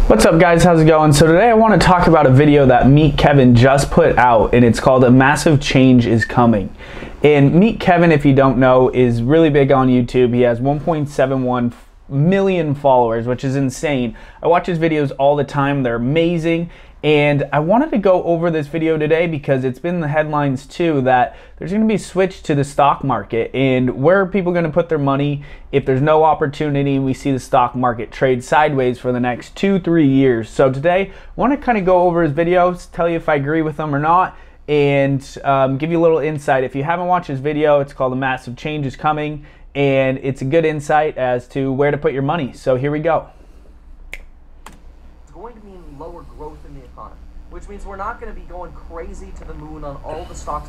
What's up guys, how's it going? So today I want to talk about a video that Meet Kevin just put out, and it's called A Massive Change is Coming. And Meet Kevin, if you don't know, is really big on YouTube. He has 1.71 million followers, which is insane. I watch his videos all the time, they're amazing. And I wanted to go over this video today because it's been in the headlines too that there's going to be a switch to the stock market, and where are people going to put their money if there's no opportunity? We see the stock market trade sideways for the next 2-3 years. So today I want to kind of go over his videos, tell you if I agree with them or not, and give you a little insight. If you haven't watched his video, it's called A Massive Change is Coming, and it's a good insight as to where to put your money. So here we go. It's going to mean lower growth in the economy, which means we're not going to be going crazy to the moon on all the stocks.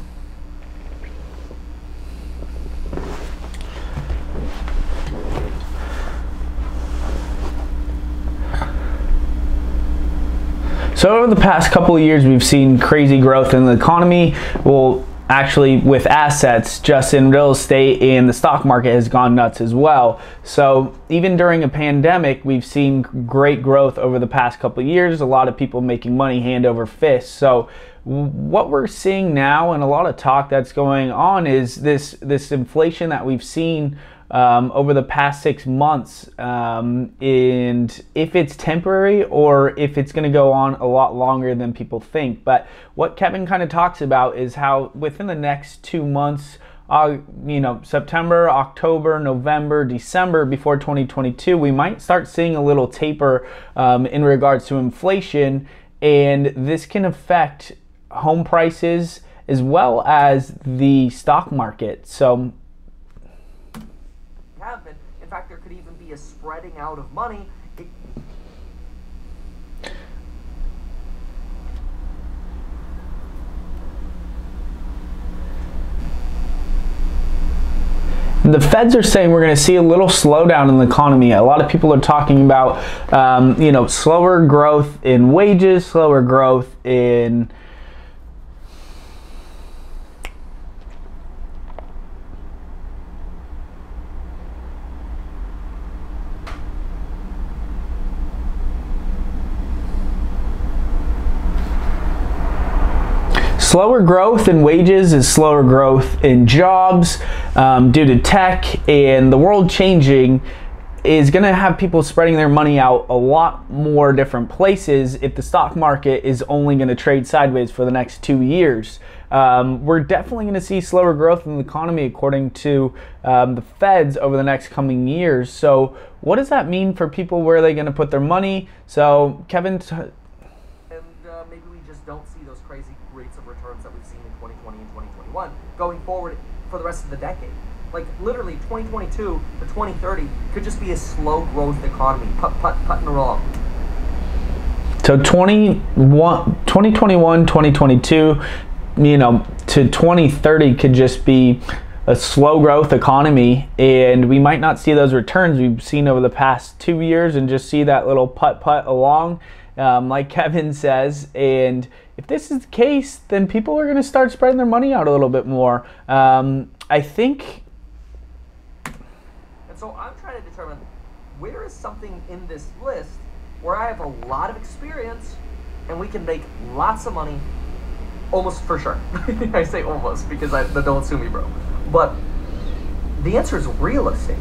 So over the past couple of years, we've seen crazy growth in the economy. Well, actually with assets, just in real estate, and the stock market has gone nuts as well. So even during a pandemic, we've seen great growth over the past couple of years. A lot of people making money hand over fist. So what we're seeing now, and a lot of talk that's going on, is this inflation that we've seen over the past 6 months, and if it's temporary or if it's going to go on a lot longer than people think. But what Kevin kind of talks about is how within the next 2 months, September, October, November, December, before 2022, we might start seeing a little taper in regards to inflation, and this can affect home prices as well as the stock market. So in fact, there could even be a spreading out of money. The feds are saying we're going to see a little slowdown in the economy. A lot of people are talking about, slower growth in wages, slower growth in slower growth in wages is slower growth in jobs due to tech, and the world changing is going to have people spreading their money out a lot more different places if the stock market is only going to trade sideways for the next 2 years. We're definitely going to see slower growth in the economy according to the feds over the next coming years. So what does that mean for people? Where are they going to put their money? So Kevin, maybe we just don't see those crazy rates of returns that we've seen in 2020 and 2021 going forward for the rest of the decade. Like literally 2022 to 2030 could just be a slow growth economy, putting along. So 2021, 2022, to 2030 could just be a slow growth economy, and we might not see those returns we've seen over the past 2 years and just see that little putt along. Like Kevin says, and if this is the case, then people are going to start spreading their money out a little bit more. I think. And so I'm trying to determine where is something in this list where I have a lot of experience and we can make lots of money, almost for sure. I say almost because don't sue me, bro. But the answer is real estate.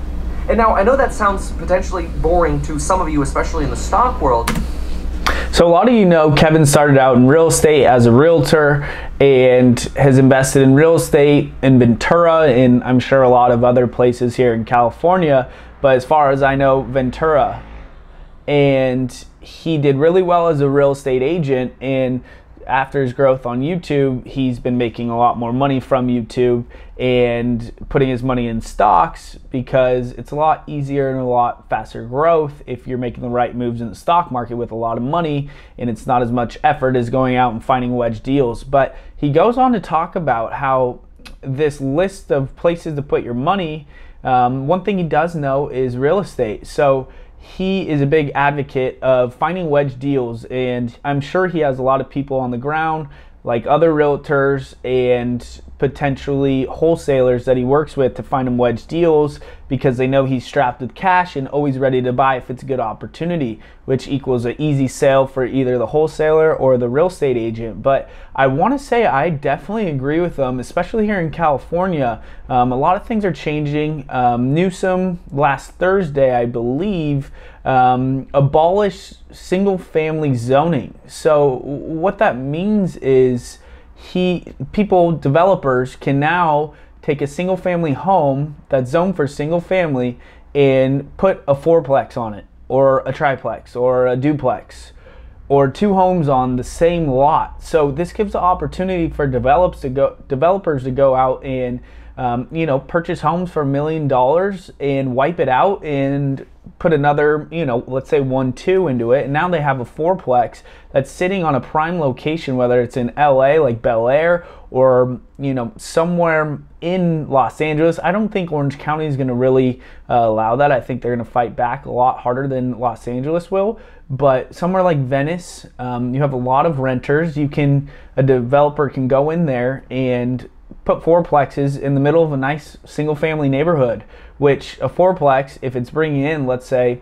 And now I know that sounds potentially boring to some of you, especially in the stock world. So a lot of you know Kevin started out in real estate as a realtor and has invested in real estate in Ventura, and I'm sure a lot of other places here in California, but as far as I know, Ventura. And he did really well as a real estate agent, and after his growth on YouTube, he's been making a lot more money from YouTube and putting his money in stocks because it's a lot easier and a lot faster growth if you're making the right moves in the stock market with a lot of money, and it's not as much effort as going out and finding wedge deals. But he goes on to talk about how this list of places to put your money, one thing he does know is real estate. So he is a big advocate of finding wedge deals, and I'm sure he has a lot of people on the ground like other realtors and potentially wholesalers that he works with to find him wedge deals because they know he's strapped with cash and always ready to buy if it's a good opportunity, which equals an easy sale for either the wholesaler or the real estate agent. But I want to say I definitely agree with them, especially here in California. A lot of things are changing. Newsom last Thursday, I believe, abolished single family zoning. So what that means is developers can now take a single family home that's zoned for single family and put a fourplex on it, or a triplex, or a duplex, or 2 homes on the same lot. So this gives the opportunity for developers to go out and purchase homes for $1 million and wipe it out and put another, let's say 1-2 into it, and now they have a fourplex that's sitting on a prime location, whether it's in LA like Bel Air or somewhere in Los Angeles. I don't think Orange County is going to really allow that. I think they're going to fight back a lot harder than Los Angeles will. But somewhere like Venice, you have a lot of renters. A developer can go in there and put fourplexes in the middle of a nice single family neighborhood, which a fourplex, if it's bringing in, let's say,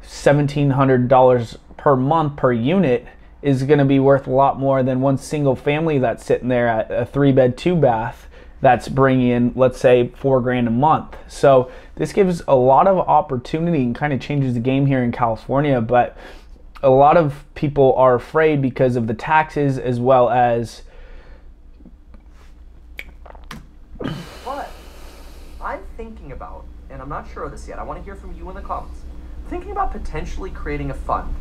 $1,700 per month per unit, is going to be worth a lot more than one single family that's sitting there at a 3-bed, 2-bath that's bringing in, let's say, $4,000 a month. So this gives a lot of opportunity and kind of changes the game here in California. But a lot of people are afraid because of the taxes, as well as. But I'm thinking about, and I'm not sure of this yet, I want to hear from you in the comments, thinking about potentially creating a fund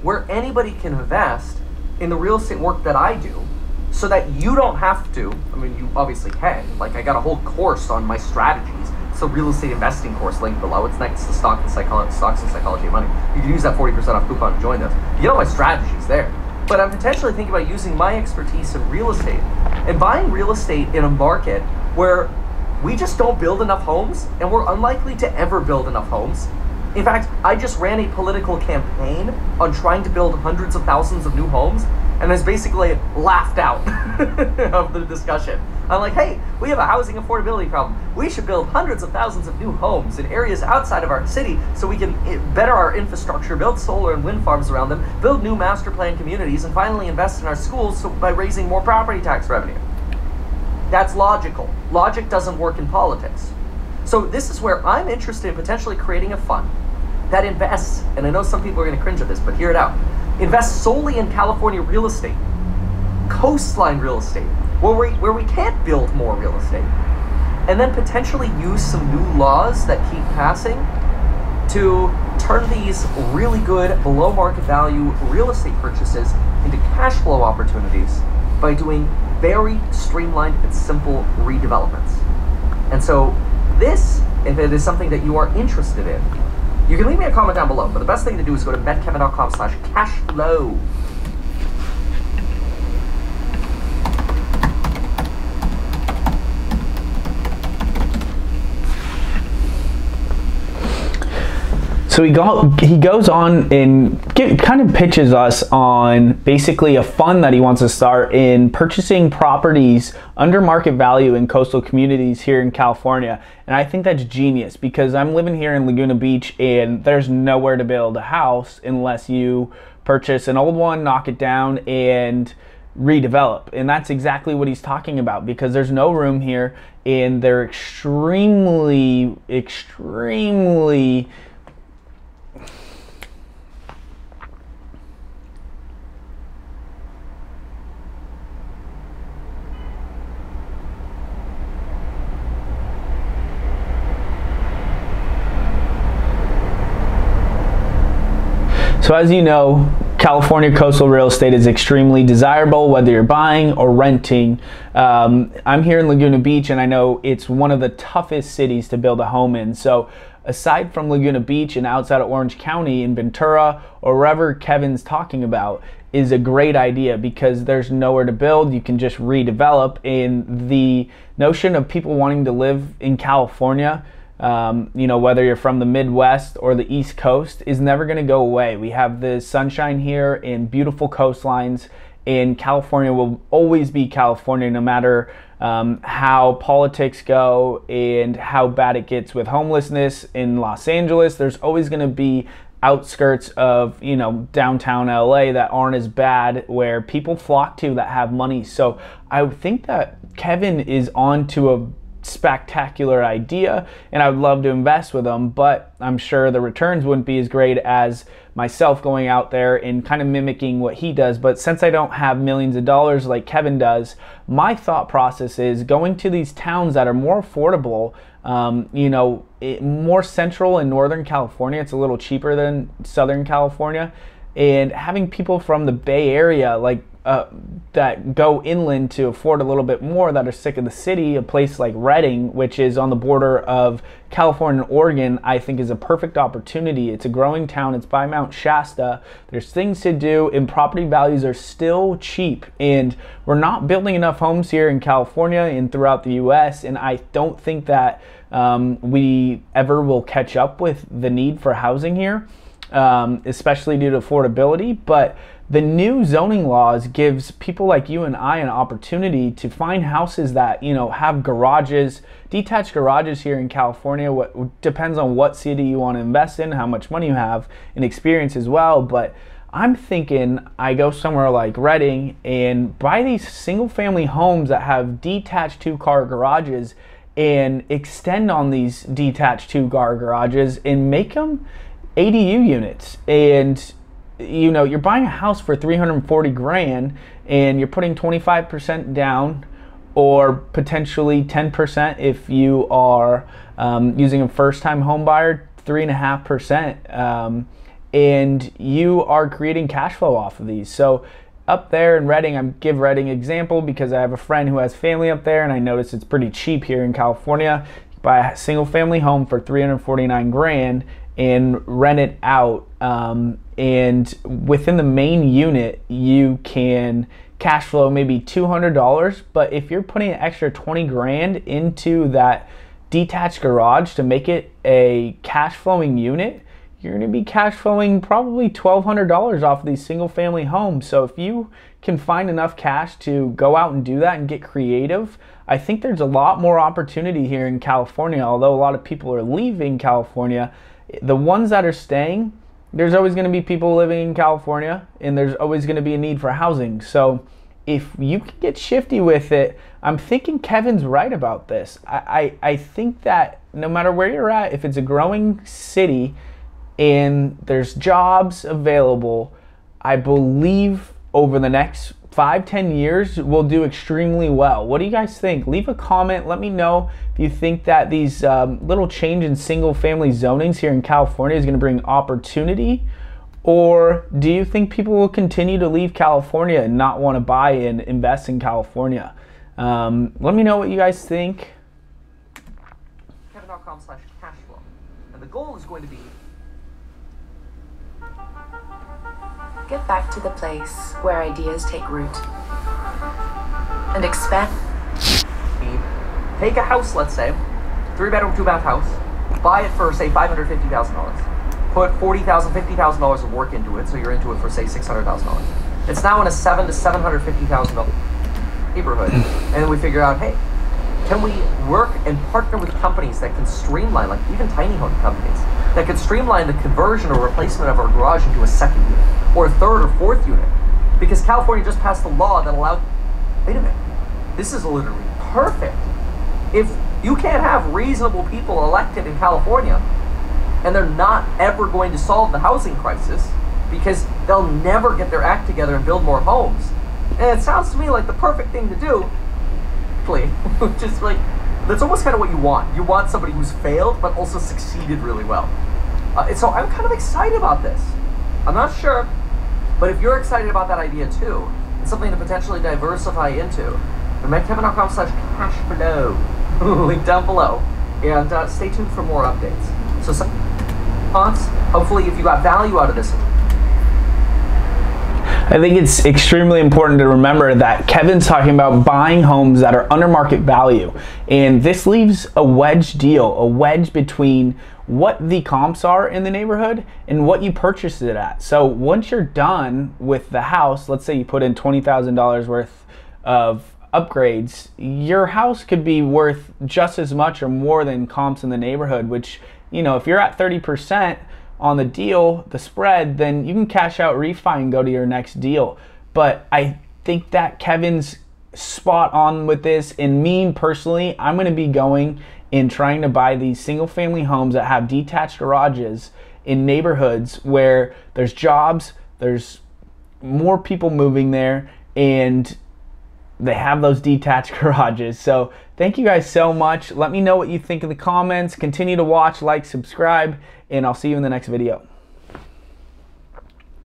where anybody can invest in the real estate work that I do, so that you don't have to. I mean, you obviously can. Like, I got a whole course on my strategies. It's a real estate investing course linked below. It's next to Stocks and Psychology of Money. You can use that 40% off coupon to join this. You get all my strategies there. But I'm potentially thinking about using my expertise in real estate and buying real estate in a market where we just don't build enough homes, and we're unlikely to ever build enough homes. In fact, I just ran a political campaign on trying to build hundreds of thousands of new homes, and was basically laughed out of the discussion. I'm like, hey, we have a housing affordability problem. We should build hundreds of thousands of new homes in areas outside of our city so we can better our infrastructure, build solar and wind farms around them, build new master plan communities, and finally invest in our schools by raising more property tax revenue. That's logical. Logic doesn't work in politics. So this is where I'm interested in potentially creating a fund that invests, and I know some people are going to cringe at this, but hear it out, invest solely in California real estate, coastline real estate, where we can't build more real estate, and then potentially use some new laws that keep passing to turn these really good below market value real estate purchases into cash flow opportunities by doing very streamlined and simple redevelopments. And so this, if it is something that you are interested in, you can leave me a comment down below, but the best thing to do is go to betkevin.com/cashflow. So he goes on and kind of pitches us on basically a fund that he wants to start in purchasing properties under market value in coastal communities here in California. And I think that's genius, because I'm living here in Laguna Beach and there's nowhere to build a house unless you purchase an old one, knock it down, and redevelop. And that's exactly what he's talking about, because there's no room here and they're extremely So as you know, California coastal real estate is extremely desirable, whether you're buying or renting. I'm here in Laguna Beach, and I know it's one of the toughest cities to build a home in. So aside from Laguna Beach and outside of Orange County in Ventura or wherever Kevin's talking about, is a great idea, because there's nowhere to build. You can just redevelop. And the notion of people wanting to live in California, whether you're from the Midwest or the East Coast, is never going to go away. We have the sunshine here and beautiful coastlines, and California will always be California, no matter how politics go and how bad it gets with homelessness in Los Angeles. There's always going to be outskirts of, you know, downtown LA that aren't as bad, where people flock to that have money. So I think that Kevin is on to a spectacular idea, and I would love to invest with him, but I'm sure the returns wouldn't be as great as myself going out there and kind of mimicking what he does. But since I don't have millions of dollars like Kevin does, my thought process is going to these towns that are more affordable, you know, more central in Northern California. It's a little cheaper than Southern California, and having people from the Bay Area like that go inland to afford a little bit more, that are sick of the city. A place like Redding, which is on the border of California and Oregon, I think is a perfect opportunity. It's a growing town. It's by Mount Shasta. There's things to do, and property values are still cheap. And we're not building enough homes here in California and throughout the US, and I don't think that we ever will catch up with the need for housing here, especially due to affordability. But the new zoning laws gives people like you and I an opportunity to find houses that, you know, have garages, detached garages here in California. What depends on what city you want to invest in, how much money you have, and experience as well. But I'm thinking I go somewhere like Redding and buy these single family homes that have detached 2-car garages, and extend on these detached 2-car garages and make them ADU units. And you know, you're buying a house for $340,000 and you're putting 25% down, or potentially 10% if you are using a first-time home buyer, 3.5%, and you are creating cash flow off of these. So up there in Redding, I give Redding example because I have a friend who has family up there, and I noticed it's pretty cheap here in California. You buy a single-family home for $349,000 and rent it out. And within the main unit, you can cash flow maybe $200. But if you're putting an extra $20,000 into that detached garage to make it a cash flowing unit, you're going to be cash flowing probably $1,200 off of these single family homes. So if you can find enough cash to go out and do that and get creative, I think there's a lot more opportunity here in California. Although a lot of people are leaving California, the ones that are staying, there's always going to be people living in California, and there's always going to be a need for housing. So if you can get shifty with it, I'm thinking Kevin's right about this. I think that no matter where you're at, if it's a growing city and there's jobs available, I believe over the next 5-10 years we'll do extremely well. What do you guys think? Leave a comment. Let me know if you think that these little change in single family zonings here in California is going to bring opportunity, or do you think people will continue to leave California and not want to buy and invest in California? Let me know what you guys think. Kevin.com/cashflow, and the goal is going to be get back to the place where ideas take root and expand. Take a house, let's say, 3-bedroom, 2-bath house, buy it for, say, $550,000. Put $40,000, $50,000 of work into it, so you're into it for, say, $600,000. It's now in a $700,000 to $750,000 neighborhood, and then we figure out, hey, can we work and partner with companies that can streamline, like even tiny home companies, that can streamline the conversion or replacement of our garage into a second unit, or a third or fourth unit? Because California just passed a law that allowed, wait a minute, this is literally perfect. If you can't have reasonable people elected in California, and they're not ever going to solve the housing crisis because they'll never get their act together and build more homes. And it sounds to me like the perfect thing to do, which is like, that's almost kind of what you want. You want somebody who's failed but also succeeded really well. And so I'm kind of excited about this. I'm not sure, but if you're excited about that idea too, it's something to potentially diversify into. KevinDot.com/cashflow. Link down below, and stay tuned for more updates. So some thoughts, hopefully if you got value out of this. I think it's extremely important to remember that Kevin's talking about buying homes that are under market value, and this leaves a wedge deal, a wedge between what the comps are in the neighborhood and what you purchased it at. So once you're done with the house, let's say you put in $20,000 worth of upgrades, your house could be worth just as much or more than comps in the neighborhood, which, you know, if you're at 30% on the deal, the spread, then you can cash out, refi, and go to your next deal. But I think that Kevin's spot on with this, and me personally, I'm going to be going and trying to buy these single family homes that have detached garages in neighborhoods where there's jobs, there's more people moving there, and they have those detached garages. So thank you guys so much. Let me know what you think in the comments. Continue to watch, like, subscribe, and I'll see you in the next video.